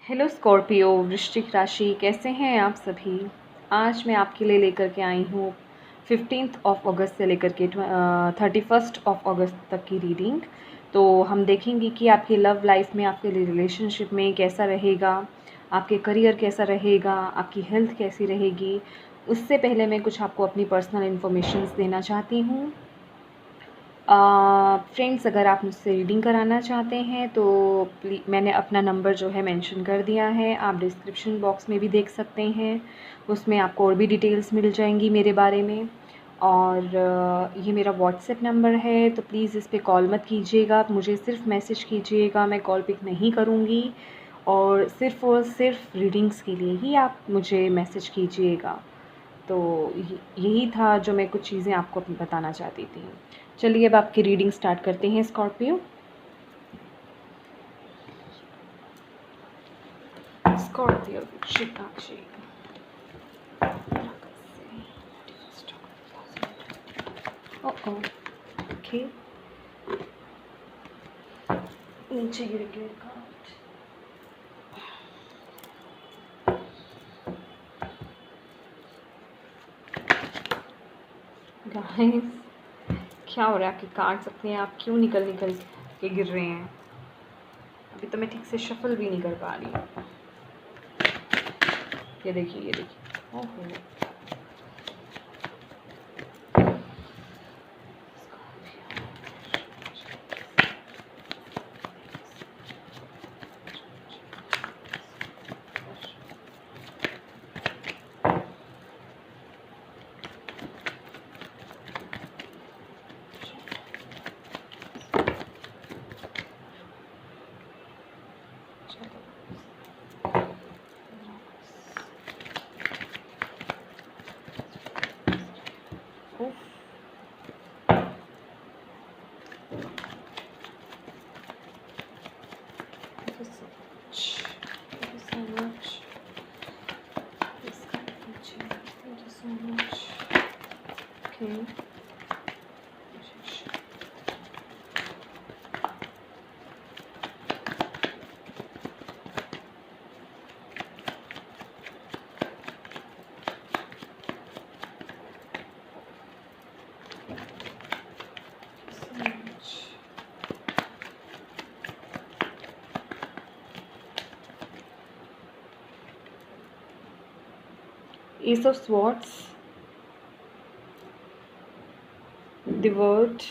Hello Scorpio वृश्चिक राशि, कैसे हैं आप सभी। आज मैं आपके लिए लेकर के आई हूँ 15 अगस्त से लेकर के 31 अगस्त तक की रीडिंग। तो हम देखेंगे कि आपकी लव लाइफ में, आपके रिलेशनशिप में कैसा रहेगा, आपके करियर कैसा रहेगा, आपकी हेल्थ कैसी रहेगी। उससे पहले मैं कुछ आपको अपनी पर्सनल इन्फॉर्मेशन देना चाहती हूँ। फ्रेंड्स, अगर आप मुझसे रीडिंग कराना चाहते हैं तो मैंने अपना नंबर जो है मेंशन कर दिया है, आप डिस्क्रिप्शन बॉक्स में भी देख सकते हैं। उसमें आपको और भी डिटेल्स मिल जाएंगी मेरे बारे में। और ये मेरा व्हाट्सएप नंबर है, तो प्लीज़ इस पे कॉल मत कीजिएगा, मुझे सिर्फ मैसेज कीजिएगा, मैं कॉल पिक नहीं करूँगी। और सिर्फ रीडिंग्स के लिए ही आप मुझे मैसेज कीजिएगा। तो यही था जो मैं कुछ चीज़ें आपको बताना चाहती थी। चलिए अब आपकी रीडिंग स्टार्ट करते हैं स्कॉर्पियो। स्कॉर्पियो शिकाची ओके, नीचे गिर गया कार्ड। गाइस, क्या हो रहा है? आपके कार्ड्स अपने आप क्यों निकल के गिर रहे हैं? अभी तो मैं ठीक से शफल भी नहीं कर पा रही हूँ। ये देखिए ओहो, Ace of Swords, the Word,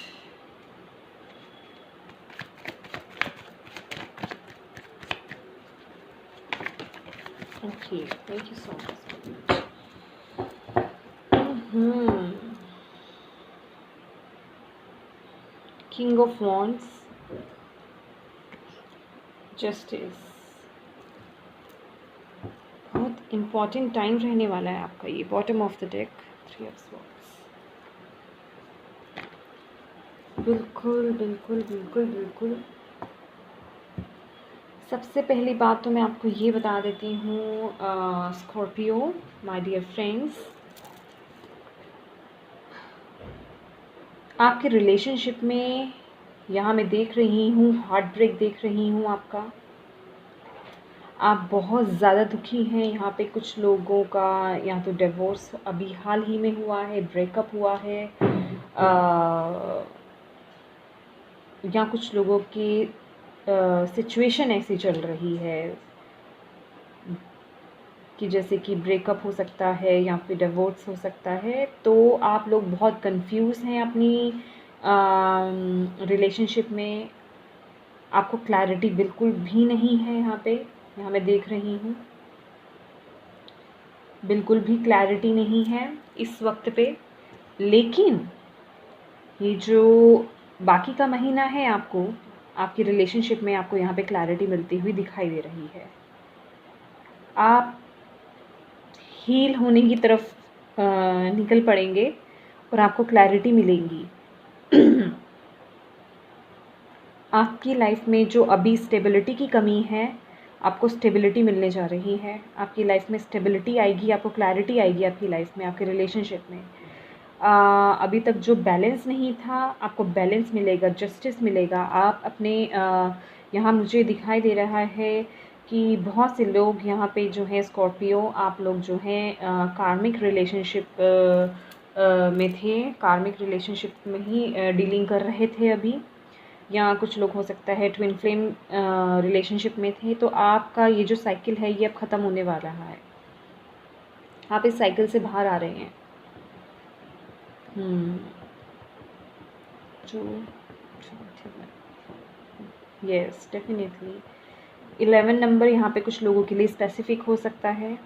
okay, thank you so much. King of Wands, Justice, बहुत इम्पॉर्टेंट टाइम रहने वाला है आपका ये। Bottom of the deck, 3 of swords. बिल्कुल बिल्कुल बिल्कुल बिल्कुल। सबसे पहली बात तो मैं आपको ये बता देती हूँ स्कॉर्पियो, माय डियर फ्रेंड्स, आपके रिलेशनशिप में यहाँ मैं देख रही हूँ हार्ट ब्रेक देख रही हूँ आपका। आप बहुत ज़्यादा दुखी हैं। यहाँ पे कुछ लोगों का या तो डिवोर्स अभी हाल ही में हुआ है, ब्रेकअप हुआ है, या कुछ लोगों की सिचुएशन ऐसी चल रही है कि जैसे कि ब्रेकअप हो सकता है या फिर डिवोर्स हो सकता है। तो आप लोग बहुत कंफ्यूज हैं अपनी रिलेशनशिप में। आपको क्लैरिटी बिल्कुल भी नहीं है यहाँ मैं देख रही हूँ, बिल्कुल भी क्लैरिटी नहीं है इस वक्त पे। लेकिन ये जो बाकी का महीना है, आपको आपकी रिलेशनशिप में आपको यहाँ पे क्लैरिटी मिलती हुई दिखाई दे रही है। आप हील होने की तरफ निकल पड़ेंगे और आपको क्लैरिटी मिलेंगी। आपकी लाइफ में जो अभी स्टेबिलिटी की कमी है, आपको स्टेबिलिटी मिलने जा रही है। आपकी लाइफ में स्टेबिलिटी आएगी, आपको क्लैरिटी आएगी आपकी लाइफ में, आपके रिलेशनशिप में। अभी तक जो बैलेंस नहीं था, आपको बैलेंस मिलेगा, जस्टिस मिलेगा। आप अपने यहाँ मुझे दिखाई दे रहा है कि बहुत से लोग यहाँ पे जो है स्कॉर्पियो, आप लोग जो हैं कार्मिक रिलेशनशिप में थे, कार्मिक रिलेशनशिप में ही डीलिंग कर रहे थे अभी, या कुछ लोग हो सकता है ट्विन फ्लेम रिलेशनशिप में थे। तो आपका ये जो साइकिल है ये अब ख़त्म होने वाला है, आप इस साइकिल से बाहर आ रहे हैं। जो यस डेफिनेटली 11 नंबर यहाँ पे कुछ लोगों के लिए स्पेसिफिक हो सकता है,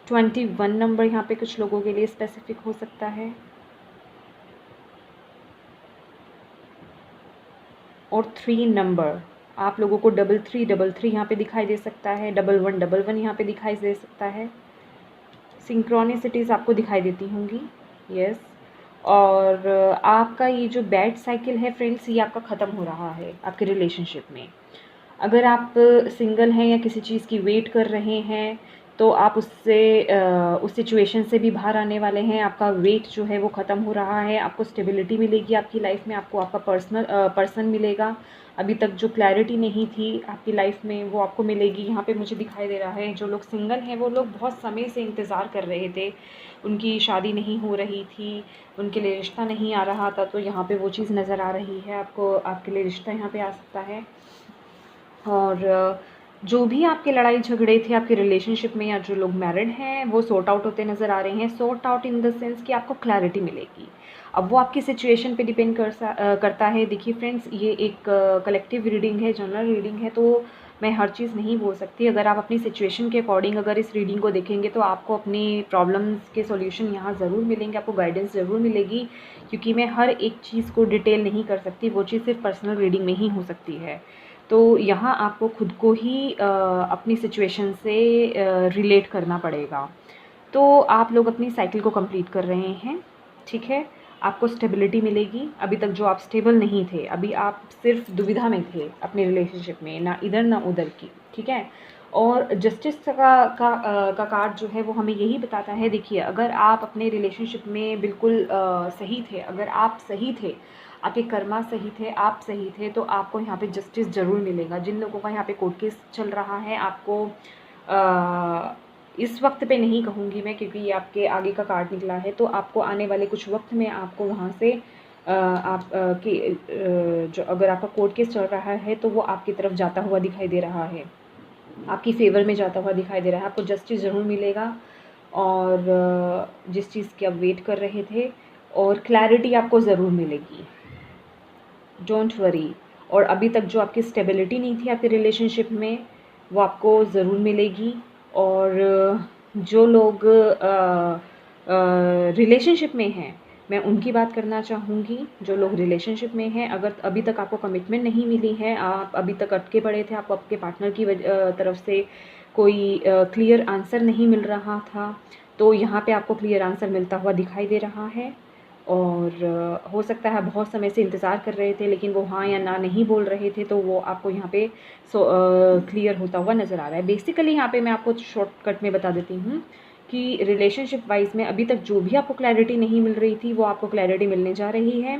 21 नंबर यहाँ पे कुछ लोगों के लिए स्पेसिफिक हो सकता है, और 3 नंबर आप लोगों को 3333 यहाँ पे दिखाई दे सकता है, 1111 यहाँ पे दिखाई दे सकता है। सिंक्रोनिसिटीज़ आपको दिखाई देती होंगी, यस। और आपका ये जो बैड साइकिल है फ्रेंड्स, ये आपका ख़त्म हो रहा है आपके रिलेशनशिप में। अगर आप सिंगल हैं या किसी चीज़ की वेट कर रहे हैं तो आप उससे उस सिचुएशन से भी बाहर आने वाले हैं। आपका वेट जो है वो ख़त्म हो रहा है, आपको स्टेबिलिटी मिलेगी आपकी लाइफ में, आपको आपका पर्सन मिलेगा। अभी तक जो क्लैरिटी नहीं थी आपकी लाइफ में वो आपको मिलेगी। यहाँ पे मुझे दिखाई दे रहा है जो लोग सिंगल हैं वो लोग बहुत समय से इंतज़ार कर रहे थे, उनकी शादी नहीं हो रही थी, उनके लिए रिश्ता नहीं आ रहा था, तो यहाँ पे वो चीज़ नज़र आ रही है आपको, आपके लिए रिश्ता यहाँ पे आ सकता है। और जो भी आपके लड़ाई झगड़े थे आपके रिलेशनशिप में, या जो लोग मैरिड हैं वो सॉर्ट आउट होते नज़र आ रहे हैं। Sort out in the sense कि आपको क्लैरिटी मिलेगी। अब वो आपकी सिचुएशन पे डिपेंड करता है। देखिए फ्रेंड्स, ये एक कलेक्टिव रीडिंग है, जनरल रीडिंग है, तो मैं हर चीज़ नहीं बोल सकती। अगर आप अपनी सिचुएशन के अकॉर्डिंग अगर इस रीडिंग को देखेंगे तो आपको अपनी प्रॉब्लम्स के सॉल्यूशन यहाँ ज़रूर मिलेंगे, आपको गाइडेंस ज़रूर मिलेगी, क्योंकि मैं हर एक चीज़ को डिटेल नहीं कर सकती, वो चीज़ सिर्फ पर्सनल रीडिंग में ही हो सकती है। तो यहाँ आपको खुद को ही अपनी सिचुएशन से रिलेट करना पड़ेगा। तो आप लोग अपनी साइकिल को कंप्लीट कर रहे हैं, ठीक है। आपको स्टेबिलिटी मिलेगी। अभी तक जो आप स्टेबल नहीं थे, अभी आप सिर्फ दुविधा में थे अपने रिलेशनशिप में, ना इधर ना उधर की, ठीक है। और जस्टिस का कार्ड जो है वो हमें यही बताता है। देखिए, अगर आप अपने रिलेशनशिप में बिल्कुल सही थे, अगर आप सही थे, आपके कर्मा सही थे, आप सही थे, तो आपको यहाँ पे जस्टिस ज़रूर मिलेगा। जिन लोगों का यहाँ पे कोर्ट केस चल रहा है, आपको इस वक्त पे नहीं कहूँगी मैं, क्योंकि ये आपके आगे का कार्ड निकला है, तो आपको आने वाले कुछ वक्त में आपको वहाँ से जो अगर आपका कोर्ट केस चल रहा है तो वो आपकी तरफ जाता हुआ दिखाई दे रहा है, आपकी फेवर में जाता हुआ दिखाई दे रहा है। आपको जस्टिस ज़रूर मिलेगा, और जिस चीज़ की आप वेट कर रहे थे, और क्लैरिटी आपको ज़रूर मिलेगी, डोंट वरी। और अभी तक जो आपकी स्टेबिलिटी नहीं थी आपके रिलेशनशिप में, वो आपको ज़रूर मिलेगी। और जो लोग रिलेशनशिप में हैं, मैं उनकी बात करना चाहूँगी। जो लोग रिलेशनशिप में हैं, अगर अभी तक आपको कमिटमेंट नहीं मिली है, आप अभी तक अटके पड़े थे, आपको आपके पार्टनर की तरफ से कोई क्लियर आंसर नहीं मिल रहा था, तो यहाँ पे आपको क्लियर आंसर मिलता हुआ दिखाई दे रहा है। और हो सकता है बहुत समय से इंतज़ार कर रहे थे, लेकिन वो हाँ या ना नहीं बोल रहे थे, तो वो आपको यहाँ पे क्लियर होता हुआ नज़र आ रहा है। बेसिकली यहाँ पे मैं आपको शॉर्टकट में बता देती हूँ कि रिलेशनशिप वाइज में अभी तक जो भी आपको क्लैरिटी नहीं मिल रही थी, वो आपको क्लैरिटी मिलने जा रही है।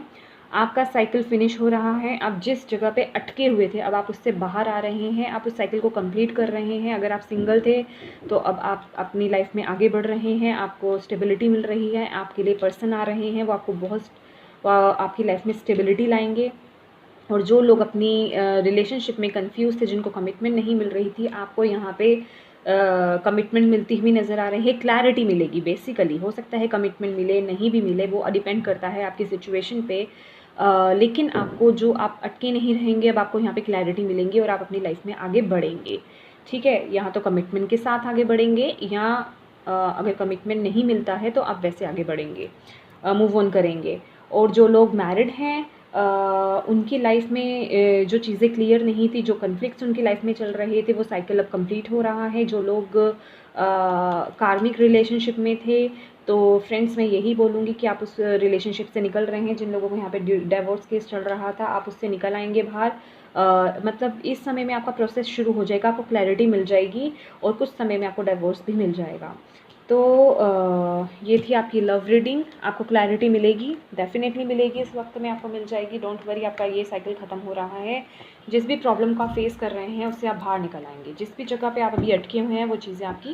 आपका साइकिल फिनिश हो रहा है। आप जिस जगह पे अटके हुए थे, अब आप उससे बाहर आ रहे हैं, आप उस साइकिल को कंप्लीट कर रहे हैं। अगर आप सिंगल थे तो अब आप अपनी लाइफ में आगे बढ़ रहे हैं, आपको स्टेबिलिटी मिल रही है, आपके लिए पर्सन आ रहे हैं, वो आपको आपकी लाइफ में स्टेबिलिटी लाएंगे। और जो लोग अपनी रिलेशनशिप में कंफ्यूज थे, जिनको कमिटमेंट नहीं मिल रही थी, आपको यहाँ पे कमिटमेंट मिलती हुई नज़र आ रही है, क्लैरिटी मिलेगी। बेसिकली हो सकता है कमिटमेंट मिले, नहीं भी मिले, वो डिपेंड करता है आपकी सिचुएशन पे। लेकिन आपको जो आप अटके नहीं रहेंगे, अब आपको यहाँ पे क्लैरिटी मिलेंगी और आप अपनी लाइफ में आगे बढ़ेंगे, ठीक है। यहाँ तो कमिटमेंट के साथ आगे बढ़ेंगे, या अगर कमिटमेंट नहीं मिलता है तो आप वैसे आगे बढ़ेंगे, मूव ऑन करेंगे। और जो लोग मैरिड हैं, उनकी लाइफ में जो चीज़ें क्लियर नहीं थी, जो कन्फ्लिक्ट्स उनकी लाइफ में चल रहे थे, वो साइकिल अब कंप्लीट हो रहा है। जो लोग कार्मिक रिलेशनशिप में थे, तो फ्रेंड्स मैं यही बोलूँगी कि आप उस रिलेशनशिप से निकल रहे हैं। जिन लोगों को यहाँ पे डिवोर्स केस चल रहा था, आप उससे निकल आएंगे बाहर। मतलब इस समय में आपका प्रोसेस शुरू हो जाएगा, आपको क्लैरिटी मिल जाएगी, और कुछ समय में आपको डिवोर्स भी मिल जाएगा। तो ये थी आपकी लव रीडिंग। आपको क्लैरिटी मिलेगी, डेफिनेटली मिलेगी, इस वक्त में आपको मिल जाएगी, डोंट वरी। आपका ये साइकिल ख़त्म हो रहा है, जिस भी प्रॉब्लम को आप फेस कर रहे हैं उससे आप बाहर निकल आएंगे। जिस भी जगह पे आप अभी अटके हुए हैं वो चीज़ें आपकी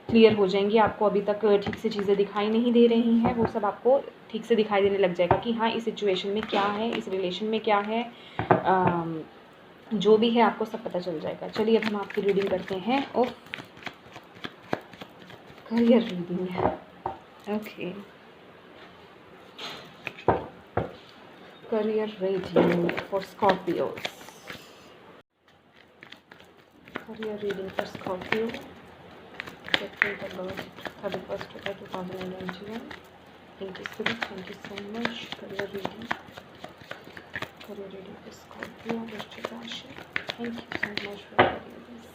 क्लियर हो जाएंगी। आपको अभी तक ठीक से चीज़ें दिखाई नहीं दे रही हैं, वो सब आपको ठीक से दिखाई देने लग जाएगा कि हाँ, इस सिचुएशन में क्या है, इस रिलेशन में क्या है, जो भी है आपको सब पता चल जाएगा। चलिए अब हम आपकी रीडिंग करते हैं। और करियर रीडिंग है, okay, career reading for Scorpios. Career reading for Scorpio. September 31st, 2021. Thank you, Spirit. Thank you so much. Career reading. Career reading for Scorpio. Vishnu Rashi. Thank you so much for reading this.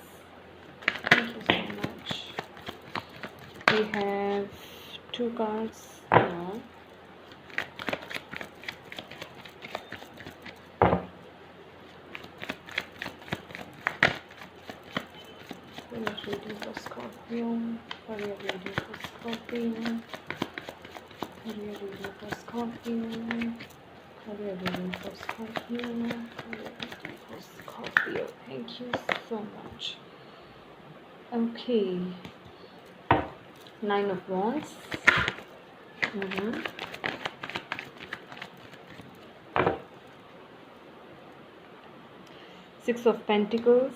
Thank you so much. We have 2 cards now. Reading for Scorpio, career reading for Scorpio, career reading for Scorpio, career reading for Scorpio, career reading for Scorpio. Thank you so much. Okay, 9 of Wands. 6 of Pentacles.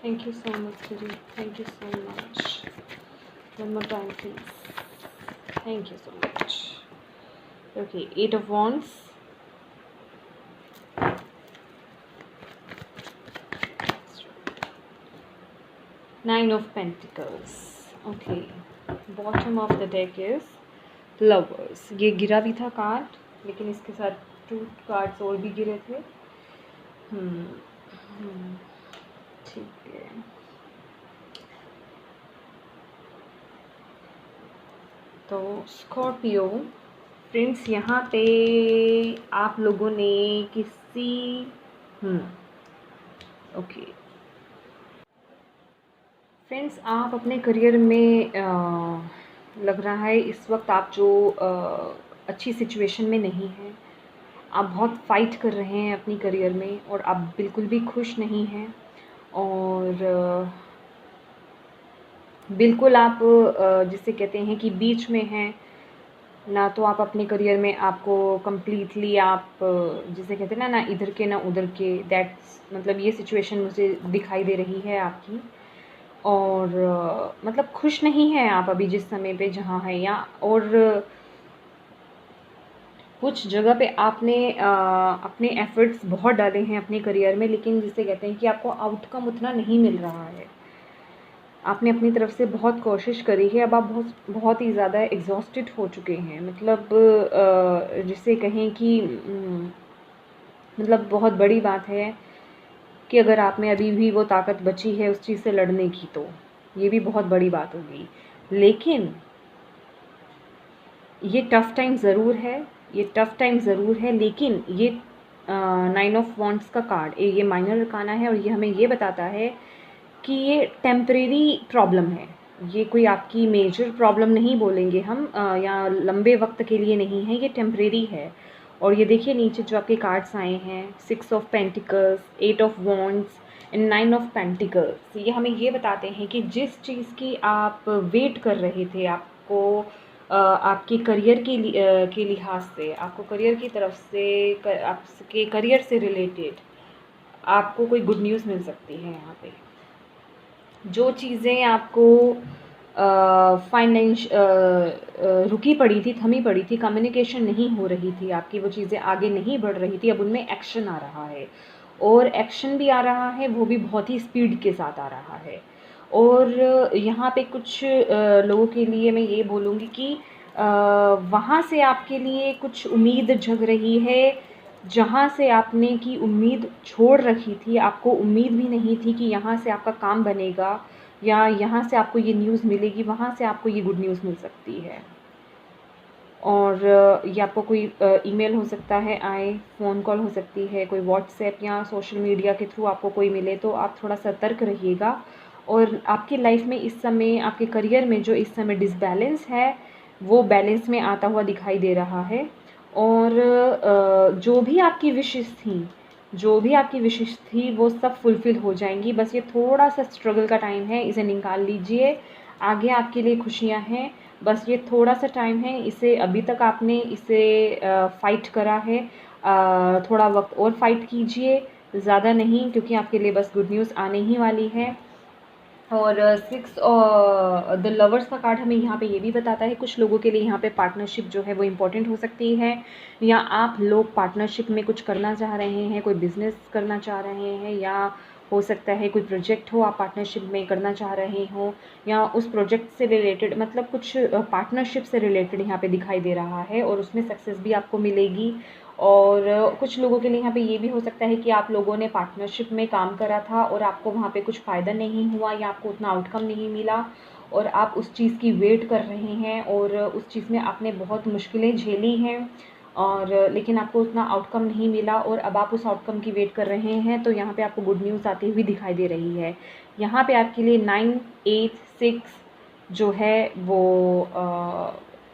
Thank you so much, Siri. Thank you so much. One more time, please. Thank you so much. Okay, 8 of Wands. Nine of Pentacles. Okay. Bottom of the deck is Lovers. ये गिरा भी था card, लेकिन इसके साथ 2 cards और भी गिरे थे। ठीक है। तो स्कॉर्पियो फ्रेंड्स, यहाँ पे आप लोगों ने किसी ओके फ्रेंड्स, आप अपने करियर में लग रहा है इस वक्त आप जो अच्छी सिचुएशन में नहीं हैं। आप बहुत फाइट कर रहे हैं अपनी करियर में और आप बिल्कुल भी खुश नहीं हैं। और बिल्कुल आप जिसे कहते हैं कि बीच में हैं ना। तो आप अपने करियर में आपको कम्प्लीटली आप जिसे कहते हैं ना इधर के ना उधर के, दैट्स मतलब ये सिचुएशन मुझे दिखाई दे रही है आपकी। और मतलब खुश नहीं हैं आप अभी जिस समय पे जहाँ है, या और कुछ जगह पे आपने अपने एफ़र्ट्स बहुत डाले हैं अपने करियर में, लेकिन जिसे कहते हैं कि आपको आउटकम उतना नहीं मिल रहा है। आपने अपनी तरफ से बहुत कोशिश करी है, अब आप बहुत ही ज़्यादा एग्जॉस्टेड हो चुके हैं। मतलब जिसे कहें कि मतलब बहुत बड़ी बात है कि अगर आप में अभी भी वो ताकत बची है उस चीज़ से लड़ने की, तो ये भी बहुत बड़ी बात होगी। लेकिन ये टफ़ टाइम ज़रूर है, लेकिन ये 9 ऑफ वॉन्ड्स का कार्ड, ये माइनर अरकाना है और ये हमें ये बताता है कि ये टेम्परेरी प्रॉब्लम है। ये कोई आपकी मेजर प्रॉब्लम नहीं बोलेंगे हम, या लंबे वक्त के लिए नहीं है, ये टेम्परेरी है। और ये देखिए नीचे जो आपके कार्ड्स आए हैं, 6 of pentacles, 8 of wands and 9 of pentacles, ये हमें ये बताते हैं कि जिस चीज़ की आप वेट कर रहे थे, आपको आपके करियर के लिहाज से, आपको करियर की तरफ से, आपके करियर से रिलेटेड आपको कोई गुड न्यूज़ मिल सकती है। यहाँ पे जो चीज़ें आपको रुकी पड़ी थी, थमी पड़ी थी, कम्युनिकेशन नहीं हो रही थी आपकी, वो चीज़ें आगे नहीं बढ़ रही थी, अब उनमें एक्शन आ रहा है। और एक्शन भी आ रहा है, वो भी बहुत ही स्पीड के साथ आ रहा है। और यहाँ पे कुछ लोगों के लिए मैं ये बोलूँगी कि वहाँ से आपके लिए कुछ उम्मीद जग रही है, जहाँ से आपने की उम्मीद छोड़ रखी थी, आपको उम्मीद भी नहीं थी कि यहाँ से आपका काम बनेगा या यहाँ से आपको ये न्यूज़ मिलेगी, वहाँ से आपको ये गुड न्यूज़ मिल सकती है। और ये आपको कोई ईमेल हो सकता है आए, फ़ोन कॉल हो सकती है, कोई व्हाट्सएप या सोशल मीडिया के थ्रू आपको कोई मिले, तो आप थोड़ा सतर्क रहिएगा। और आपकी लाइफ में इस समय, आपके करियर में जो इस समय डिसबैलेंस है, वो बैलेंस में आता हुआ दिखाई दे रहा है। और जो भी आपकी विशेज़ थी, जो भी आपकी विशेज़ थी, वो सब फुलफ़िल हो जाएँगी। बस ये थोड़ा-सा स्ट्रगल का टाइम है, इसे निकाल लीजिए। आगे आपके लिए खुशियाँ हैं, बस ये थोड़ा-सा टाइम है। इसे अभी तक आपने इसे फ़ाइट करा है, थोड़ा वक़्त और फ़ाइट कीजिए, ज़्यादा नहीं, क्योंकि आपके लिए बस गुड न्यूज़ आने ही वाली है। और 6 द लवर्स का कार्ड हमें यहाँ पे ये भी बताता है, कुछ लोगों के लिए यहाँ पे पार्टनरशिप जो है वो इम्पोर्टेंट हो सकती है, या आप लोग पार्टनरशिप में कुछ करना चाह रहे हैं, कोई बिज़नेस करना चाह रहे हैं, या हो सकता है कोई प्रोजेक्ट हो आप पार्टनरशिप में करना चाह रहे हो, या उस प्रोजेक्ट से रिलेटेड, मतलब कुछ पार्टनरशिप से रिलेटेड यहाँ पे दिखाई दे रहा है, और उसमें सक्सेस भी आपको मिलेगी। और कुछ लोगों के लिए यहाँ पे ये भी हो सकता है कि आप लोगों ने पार्टनरशिप में काम करा था और आपको वहाँ पे कुछ फ़ायदा नहीं हुआ, या आपको उतना आउटकम नहीं मिला, और आप उस चीज़ की वेट कर रहे हैं, और उस चीज़ में आपने बहुत मुश्किलें झेली हैं, और लेकिन आपको उतना आउटकम नहीं मिला, और अब आप उस आउटकम की वेट कर रहे हैं। तो यहाँ पे आपको गुड न्यूज़ आती हुई दिखाई दे रही है। यहाँ पे आपके लिए 9, 8, 6 जो है वो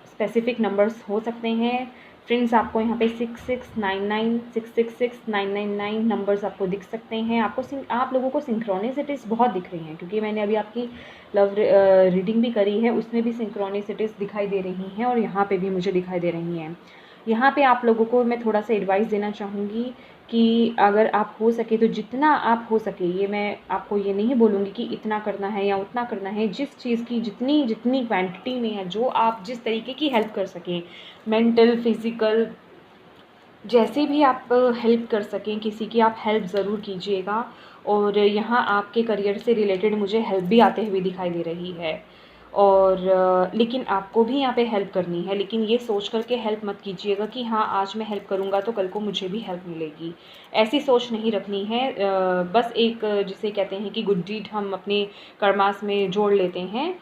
स्पेसिफ़िक नंबर्स हो सकते हैं। फ्रेंड्स, आपको यहाँ पे 6699, 666999 नंबर्स आपको दिख सकते हैं। आप लोगों को सिंक्रोनिसिटीज़ बहुत दिख रही हैं, क्योंकि मैंने अभी आपकी लव रीडिंग भी करी है, उसमें भी सिंक्रोनिसिटीज़ दिखाई दे रही हैं, और यहाँ पे भी मुझे दिखाई दे रही हैं। यहाँ पे आप लोगों को मैं थोड़ा सा एडवाइस देना चाहूँगी कि अगर आप हो सके तो जितना आप हो सके, ये मैं आपको ये नहीं बोलूँगी कि इतना करना है या उतना करना है, जिस चीज़ की जितनी जितनी क्वांटिटी में है, जो आप जिस तरीके की हेल्प कर सकें, मेंटल, फिज़िकल, जैसे भी आप हेल्प कर सकें किसी की, आप हेल्प ज़रूर कीजिएगा। और यहाँ आपके करियर से रिलेटेड मुझे हेल्प भी आते हुए दिखाई दे रही है। और लेकिन आपको भी यहाँ पे हेल्प करनी है, लेकिन ये सोच कर के हेल्प मत कीजिएगा कि हाँ, आज मैं हेल्प करूँगा तो कल को मुझे भी हेल्प मिलेगी। ऐसी सोच नहीं रखनी है। बस एक जिसे कहते हैं कि गुड डीड हम अपने कर्मास में जोड़ लेते हैं,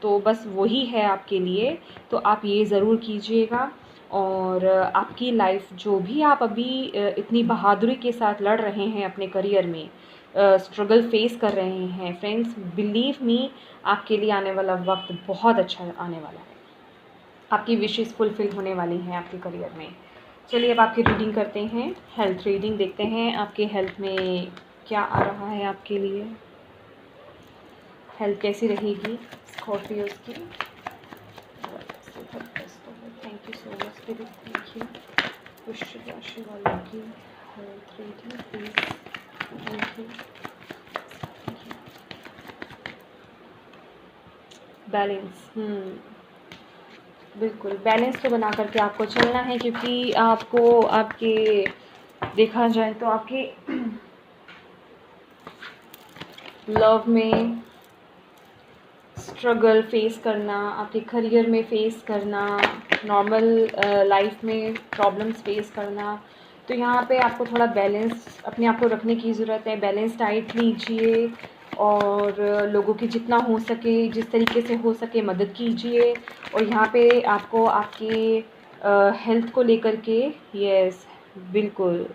तो बस वही है आपके लिए। तो आप ये ज़रूर कीजिएगा। और आपकी लाइफ जो भी आप अभी इतनी बहादुरी के साथ लड़ रहे हैं अपने करियर में, स्ट्रगल फेस कर रहे हैं, फ्रेंड्स, बिलीव मी, आपके लिए आने वाला वक्त बहुत अच्छा आने वाला है। आपकी विशेस फुलफ़िल होने वाली हैं आपके करियर में। चलिए अब आपकी रीडिंग करते हैं, हेल्थ रीडिंग देखते हैं आपके हेल्थ में क्या आ रहा है आपके लिए, हेल्थ कैसी रहेगी स्कॉर्पियोज़ की। Thank you so much spirit, thank you. वृश्चिक राशि वालों की health reading please, thank you. Balance, बिल्कुल बैलेंस तो बना करके आपको चलना है, क्योंकि आपको आपके देखा जाए तो आपके लव में स्ट्रगल फेस करना, आपके करियर में फेस करना, नॉर्मल लाइफ में प्रॉब्लम्स फेस करना, तो यहाँ पे आपको थोड़ा बैलेंस अपने आप को रखने की ज़रूरत है। बैलेंस डाइट लीजिए, और लोगों की जितना हो सके, जिस तरीके से हो सके मदद कीजिए। और यहाँ पे आपको आपके हेल्थ को लेकर के, यस बिल्कुल,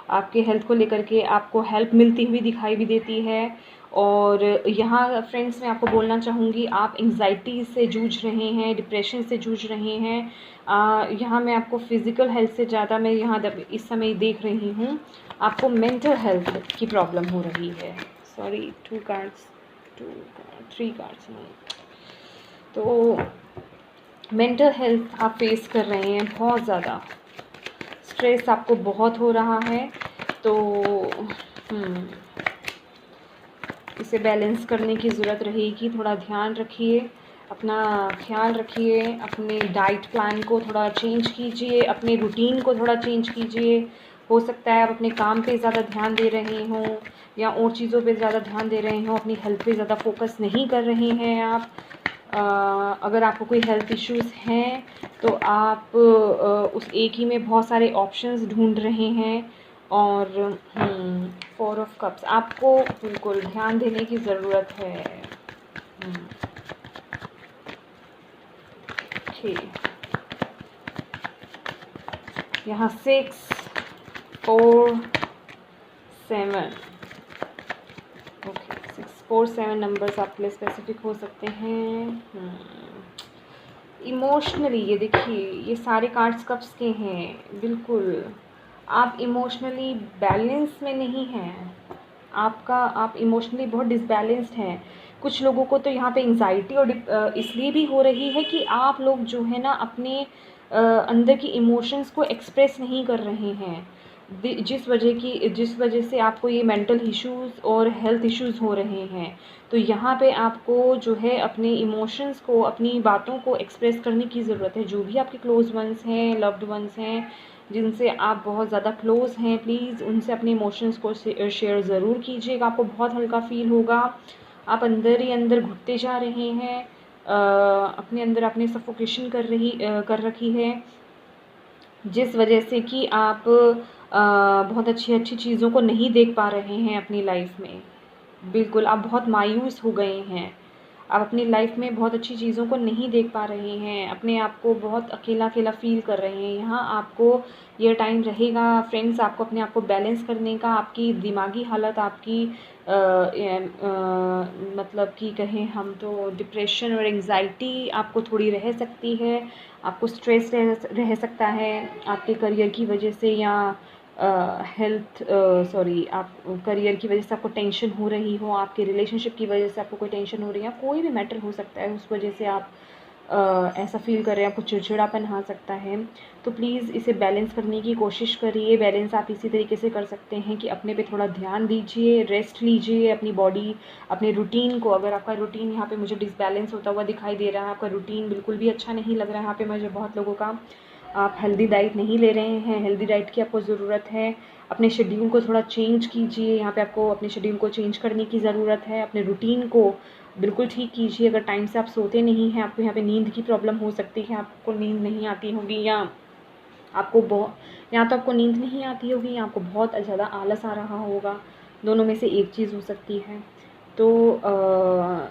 आपके हेल्थ को लेकर के आपको हेल्प मिलती हुई दिखाई भी देती है। और यहाँ फ्रेंड्स मैं आपको बोलना चाहूँगी, आप एंग्जाइटी से जूझ रहे हैं, डिप्रेशन से जूझ रहे हैं। यहाँ मैं आपको फ़िज़िकल हेल्थ से ज़्यादा मैं यहाँ इस समय देख रही हूँ, आपको मेंटल हेल्थ की प्रॉब्लम हो रही है। सॉरी, 3 कार्ड्स नहीं, तो मेंटल हेल्थ आप फेस कर रहे हैं, बहुत ज़्यादा स्ट्रेस आपको बहुत हो रहा है। तो इसे बैलेंस करने की ज़रूरत रहेगी। थोड़ा ध्यान रखिए, अपना ख्याल रखिए, अपने डाइट प्लान को थोड़ा चेंज कीजिए, अपने रूटीन को थोड़ा चेंज कीजिए। हो सकता है आप अपने काम पे ज़्यादा ध्यान दे रहे हों, या और चीज़ों पे ज़्यादा ध्यान दे रहे हों, अपनी हेल्थ पे ज़्यादा फोकस नहीं कर रहे हैं आप। अगर आपको कोई हेल्थ इश्यूज़ हैं तो आप उस एक ही में बहुत सारे ऑप्शंस ढूंढ रहे हैं। और 4 ऑफ कप्स, आपको बिल्कुल ध्यान देने की ज़रूरत है। ठीक, यहाँ 6, 4, 7, ओके 6, 4, 7 नंबर्स आपके लिए स्पेसिफिक हो सकते हैं। इमोशनली, ये देखिए ये सारे कार्ड्स कप्स के हैं। बिल्कुल आप इमोशनली बैलेंस में नहीं हैं। आप इमोशनली बहुत डिसबैलेंस्ड हैं। कुछ लोगों को तो यहाँ पे एंजाइटी और इसलिए भी हो रही है कि आप लोग जो है ना अपने अंदर की इमोशंस को एक्सप्रेस नहीं कर रहे हैं, जिस वजह से आपको ये मेंटल इश्यूज़ और हेल्थ इश्यूज़ हो रहे हैं। तो यहाँ पे आपको जो है अपने इमोशंस को, अपनी बातों को एक्सप्रेस करने की ज़रूरत है। जो भी आपके क्लोज वंस हैं, लव्ड वंस हैं, जिनसे आप बहुत ज़्यादा क्लोज़ हैं, प्लीज़ उनसे अपने इमोशंस को शेयर ज़रूर कीजिएगा। आपको बहुत हल्का फ़ील होगा। आप अंदर ही अंदर घुटते जा रहे हैं, अपने अंदर आपने सफोकेशन कर रखी है, जिस वजह से कि आप बहुत अच्छी अच्छी चीज़ों को नहीं देख पा रहे हैं अपनी लाइफ में। बिल्कुल आप बहुत मायूस हो गए हैं। आप अपनी लाइफ में बहुत अच्छी चीज़ों को नहीं देख पा रहे हैं, अपने आप को बहुत अकेला अकेला फ़ील कर रहे हैं। यहाँ आपको ये टाइम रहेगा फ्रेंड्स, आपको अपने आप को बैलेंस करने का। आपकी दिमागी हालत, आपकी मतलब कि कहें हम तो डिप्रेशन और एंग्जाइटी आपको थोड़ी रह सकती है। आपको स्ट्रेस रह सकता है आपके करियर की वजह से, या आप करियर की वजह से आपको टेंशन हो रही हो, आपके रिलेशनशिप की वजह से आपको कोई टेंशन हो रही है, कोई भी मैटर हो सकता है, उस वजह से आप ऐसा फ़ील कर रहे हैं, आपको चिड़चिड़ापन आ सकता है। तो प्लीज़ इसे बैलेंस करने की कोशिश करिए। बैलेंस आप इसी तरीके से कर सकते हैं कि अपने पे थोड़ा ध्यान दीजिए, रेस्ट लीजिए, अपनी बॉडी, अपने रूटीन को, अगर आपका रूटीन यहाँ पे मुझे डिसबैलेंस होता हुआ दिखाई दे रहा है, आपका रूटीन बिल्कुल भी अच्छा नहीं लग रहा है यहाँ पे मुझे बहुत लोगों का, आप हेल्दी डाइट नहीं ले रहे हैं, हेल्दी डाइट की आपको ज़रूरत है। अपने शेड्यूल को थोड़ा चेंज कीजिए, यहाँ पे आपको अपने शेड्यूल को चेंज करने की ज़रूरत है। अपने रूटीन को बिल्कुल ठीक कीजिए। अगर टाइम से आप सोते नहीं हैं, आपको यहाँ पे नींद की प्रॉब्लम हो सकती है, आपको नींद नहीं आती होगी, या तो आपको नींद नहीं आती होगी, या आपको बहुत ज़्यादा आलस आ रहा होगा। दोनों में से एक चीज़ हो सकती है। तो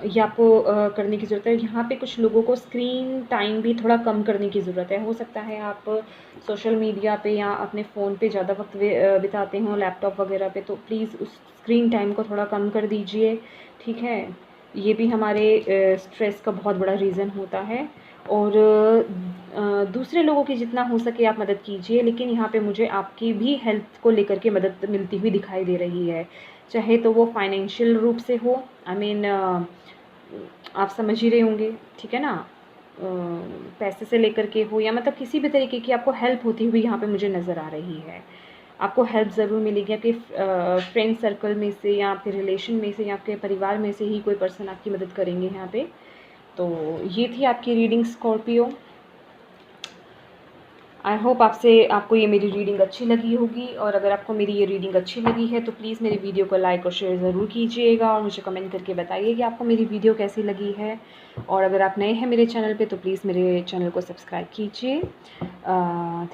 ये आपको करने की ज़रूरत है। यहाँ पे कुछ लोगों को स्क्रीन टाइम भी थोड़ा कम करने की ज़रूरत है। हो सकता है आप सोशल मीडिया पे या अपने फ़ोन पे ज़्यादा वक्त बिताते हों, लैपटॉप वगैरह पे, तो प्लीज़ उस स्क्रीन टाइम को थोड़ा कम कर दीजिए, ठीक है। ये भी हमारे स्ट्रेस का बहुत बड़ा रीज़न होता है। और दूसरे लोगों की जितना हो सके आप मदद कीजिए, लेकिन यहाँ पे मुझे आपकी भी हेल्थ को लेकर के मदद मिलती हुई दिखाई दे रही है, चाहे तो वो फाइनेंशियल रूप से हो, आप समझ ही रहे होंगे, ठीक है ना, पैसे से लेकर के हो, या मतलब किसी भी तरीके की आपको हेल्प होती हुई यहाँ पे मुझे नज़र आ रही है। आपको हेल्प ज़रूर मिलेगी आपके फ्रेंड सर्कल में से, या आपके रिलेशन में से, या आपके परिवार में से ही कोई पर्सन आपकी मदद करेंगे यहाँ पे। तो ये थी आपकी रीडिंग स्कॉर्पियो। आई होप आपको ये मेरी रीडिंग अच्छी लगी होगी, और अगर आपको मेरी ये रीडिंग अच्छी लगी है तो प्लीज़ मेरी वीडियो को लाइक और शेयर ज़रूर कीजिएगा, और मुझे कमेंट करके बताइए कि आपको मेरी वीडियो कैसी लगी है। और अगर आप नए हैं मेरे चैनल पे तो प्लीज़ मेरे चैनल को सब्सक्राइब कीजिए।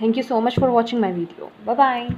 Thank you so much for watching my video. Bye bye.